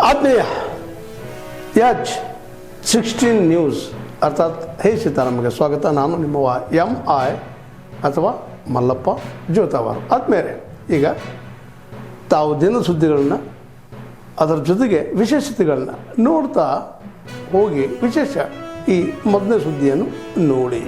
ಆತ್ಮೀಯ ಯಾಜ್ 16 ನ್ಯೂಸ್ ಅರ್ಥಾತ್ ಹೇ ಸೀತಾರಾಮಗೆ ಸ್ವಾಗತ. ನಾನು ನಿಮ್ಮವ MI ಅಥವಾ ಮಲ್ಲಪ್ಪ ಜೋತಾವಾರು. ಆದ್ಮೇಲೆ ಈಗ ತಾವು ದಿನ ಸುದ್ದಿಗಳನ್ನ ಅದರ ಜೊತೆಗೆ ವಿಶೇಷತೆಗಳನ್ನ ನೋಡ್ತಾ ಹೋಗಿ ವಿಶೇಷ ಈ ಮೊದಲನೇ ಸುದ್ದಿಯನ್ನು ನೋಡಿ.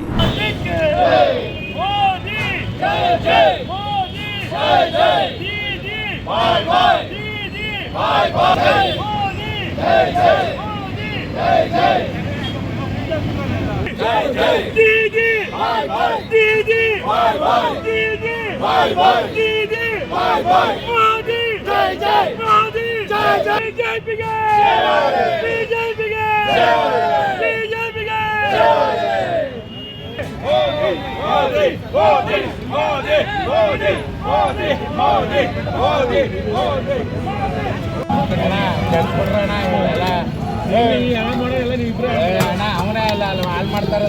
ಅವನೇ ಅಲ್ಲ ಹಾಳು ಮಾಡ್ತಾರ.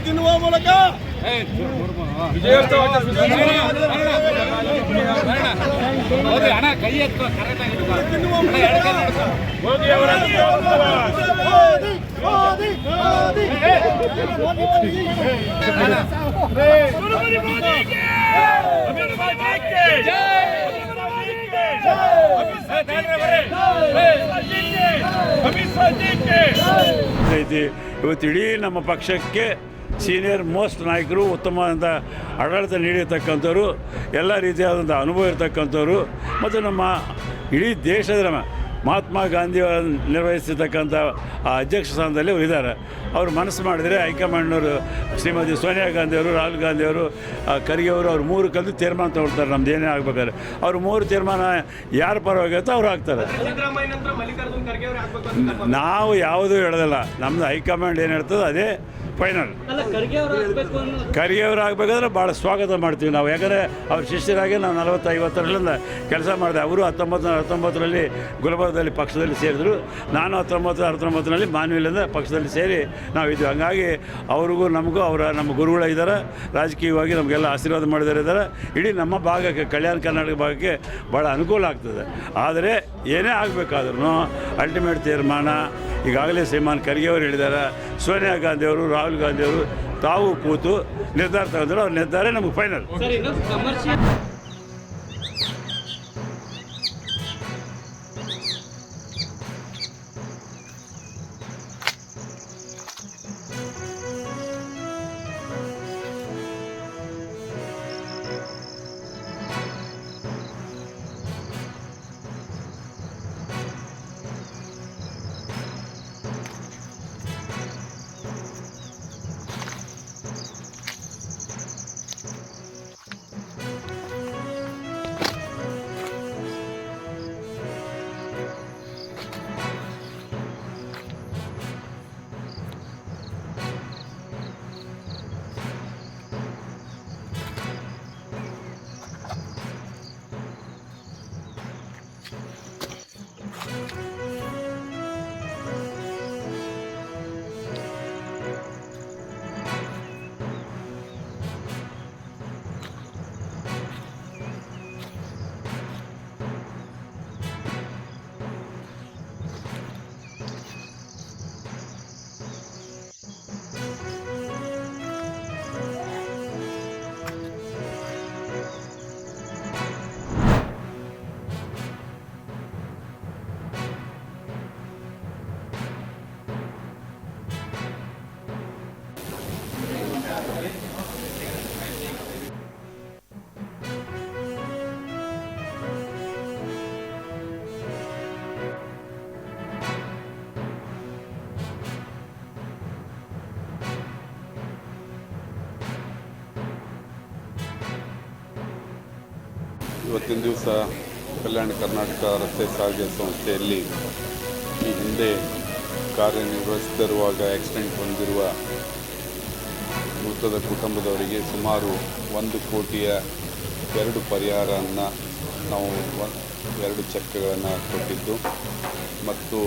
ತಿನ್ನುವ ಮೂಲಕ ಹಣ ಕೈ ಎತ್ತು ಇವತ್ತು ಇಡೀ ನಮ್ಮ ಪಕ್ಷಕ್ಕೆ ಸೀನಿಯರ್ ಮೋಸ್ಟ್ ನಾಯಕರು, ಉತ್ತಮವಾದ ಆಡಳಿತ ನೀಡಿರ್ತಕ್ಕಂಥವ್ರು, ಎಲ್ಲ ರೀತಿಯಾದಂಥ ಅನುಭವ ಇರತಕ್ಕಂಥವ್ರು ಮತ್ತು ನಮ್ಮ ಇಡೀ ದೇಶದ ಮಹಾತ್ಮ ಗಾಂಧಿಯವರು ನಿರ್ವಹಿಸಿರ್ತಕ್ಕಂಥ ಆ ಅಧ್ಯಕ್ಷ ಸ್ಥಾನದಲ್ಲಿ ಅವರು ಇದ್ದಾರೆ. ಅವರು ಮನಸ್ಸು ಮಾಡಿದರೆ ಹೈಕಮಾಂಡ್ನವರು ಶ್ರೀಮತಿ ಸೋನಿಯಾ ಗಾಂಧಿಯವರು, ರಾಹುಲ್ ಗಾಂಧಿಯವರು, ಖರ್ಗೆ ಅವರು, ಅವ್ರು ಮೂರು ಕಲ್ತು ತೀರ್ಮಾನ ತೊಗೊಳ್ತಾರೆ. ನಮ್ದು ಏನೇ ಆಗ್ಬೇಕಾದ್ರೆ ಅವರು ಮೂರು ತೀರ್ಮಾನ ಯಾರ ಪರವಾಗಿರುತ್ತೋ ಅವ್ರು ಆಗ್ತಾರೆ. ನಾವು ಯಾವುದೂ ಹೇಳೋದಿಲ್ಲ. ನಮ್ಮದು ಹೈಕಮಾಂಡ್ ಏನು ಹೇಳ್ತದೋ ಅದೇ ಫೈನಲ್. ಖರ್ಗೆ ಅವರು ಆಗಬೇಕಾದ್ರೆ ಭಾಳ ಸ್ವಾಗತ ಮಾಡ್ತೀವಿ ನಾವು. ಯಾಕಂದರೆ ಅವ್ರ ಶಿಷ್ಯರಾಗಿ ನಾವು 40-50ರಿಂದ ಕೆಲಸ ಮಾಡಿದೆ. ಅವರು 1919ರಲ್ಲಿ ಗುಲ್ಬರ್ಗದಲ್ಲಿ ಪಕ್ಷದಲ್ಲಿ ಸೇರಿದ್ರು. ನಾನು 1969ರಲ್ಲಿ ಮಾನ್ವಿಲಿಂದ ಪಕ್ಷದಲ್ಲಿ ಸೇರಿ ನಾವಿದ್ವಿ. ಹಂಗಾಗಿ ಅವ್ರಿಗೂ ನಮಗೂ ನಮ್ಮ ಗುರುಗಳಿದ್ದಾರೆ. ರಾಜಕೀಯವಾಗಿ ನಮಗೆಲ್ಲ ಆಶೀರ್ವಾದ ಮಾಡಿದಾರೆ. ಇಡೀ ನಮ್ಮ ಭಾಗಕ್ಕೆ, ಕಲ್ಯಾಣ ಕರ್ನಾಟಕ ಭಾಗಕ್ಕೆ ಭಾಳ ಅನುಕೂಲ ಆಗ್ತದೆ. ಆದರೆ ಏನೇ ಆಗಬೇಕಾದ್ರೂ ಅಲ್ಟಿಮೇಟ್ ತೀರ್ಮಾನ ಈಗಾಗಲೇ ಶ್ರೀಮಾನ್ ಖರ್ಗೆ ಅವರು ಹೇಳಿದ್ದಾರೆ. ಸೋನಿಯಾ ಗಾಂಧಿಯವರು, ರಾಹುಲ್ ಗಾಂಧಿಯವರು ತಾವು ಕೂತು ನಿರ್ಧಾರ ತಗೊಂಡ್ರು. ಅವ್ರ ನಿರ್ಧಾರ ನಮಗೆ ಫೈನಲ್. ಇವತ್ತಿನ ದಿವಸ ಕಲ್ಯಾಣ ಕರ್ನಾಟಕ ರಸ್ತೆ ಸಾರಿಗೆ ಸಂಸ್ಥೆಯಲ್ಲಿ ಈ ಹಿಂದೆ ಕಾರ್ಯನಿರ್ವಹಿಸುತ್ತಿರುವಾಗ ಆಕ್ಸಿಡೆಂಟ್ ಹೊಂದಿರುವ ಮೃತದ ಕುಟುಂಬದವರಿಗೆ ಸುಮಾರು 1,02,00,000 ಪರಿಹಾರವನ್ನು ನಾವು 2 ಚೆಕ್ಗಳನ್ನು ಕೊಟ್ಟಿದ್ದು ಮತ್ತು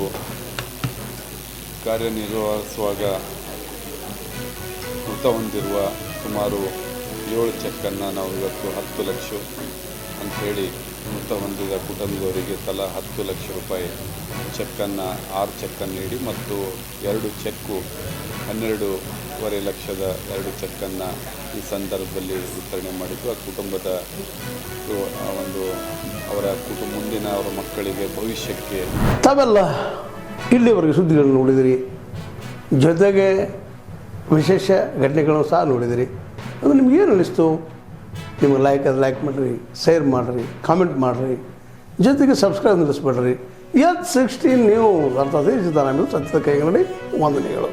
ಕಾರ್ಯನಿರ್ವಹಿಸುವಾಗ ಮೃತ ಹೊಂದಿರುವ ಸುಮಾರು 7 ಚೆಕ್ಕನ್ನು ನಾವು ಇವತ್ತು 10 ಲಕ್ಷ ಅಂಥೇಳಿ ಮೃತ ಹೊಂದಿದ ಕುಟುಂಬದವರಿಗೆ ತಲಾ 10 ಲಕ್ಷ ರೂಪಾಯಿ ಚೆಕ್ಕನ್ನು 6 ಚೆಕ್ಕನ್ನು ನೀಡಿ ಮತ್ತು 2 ಚೆಕ್ಕು 12.5 ಲಕ್ಷದ 2 ಚೆಕ್ಕನ್ನು ಈ ಸಂದರ್ಭದಲ್ಲಿ ವಿತರಣೆ ಮಾಡಿದ್ದು ಆ ಕುಟುಂಬದ ಅವರ ಮುಂದಿನ ಅವರ ಮಕ್ಕಳಿಗೆ ಭವಿಷ್ಯಕ್ಕೆ. ತಾವೆಲ್ಲ ಇಲ್ಲಿವರೆಗೆ ಸುದ್ದಿಗಳನ್ನು ನೋಡಿದಿರಿ, ಜೊತೆಗೆ ವಿಶೇಷ ಘಟನೆಗಳನ್ನು ಸಹ ನೋಡಿದಿರಿ. ಅದು ನಿಮ್ಗೇನು ಅನ್ನಿಸ್ತು? ನಿಮಗೆ ಲೈಕ್ ಮಾಡಿರಿ, ಶೇರ್ ಮಾಡಿರಿ, ಕಾಮೆಂಟ್ ಮಾಡಿರಿ, ಜೊತೆಗೆ ಸಬ್ಸ್ಕ್ರೈಬ್ ನಿಲ್ಲಿಸ್ಬೇಡ್ರಿ. H16 ನ್ಯೂಸ್ ಅರ್ಥಾತ್ ಸತ್ಯದ ಕೈಗನ್ನಡಿ ವಂದನೆಗಳು.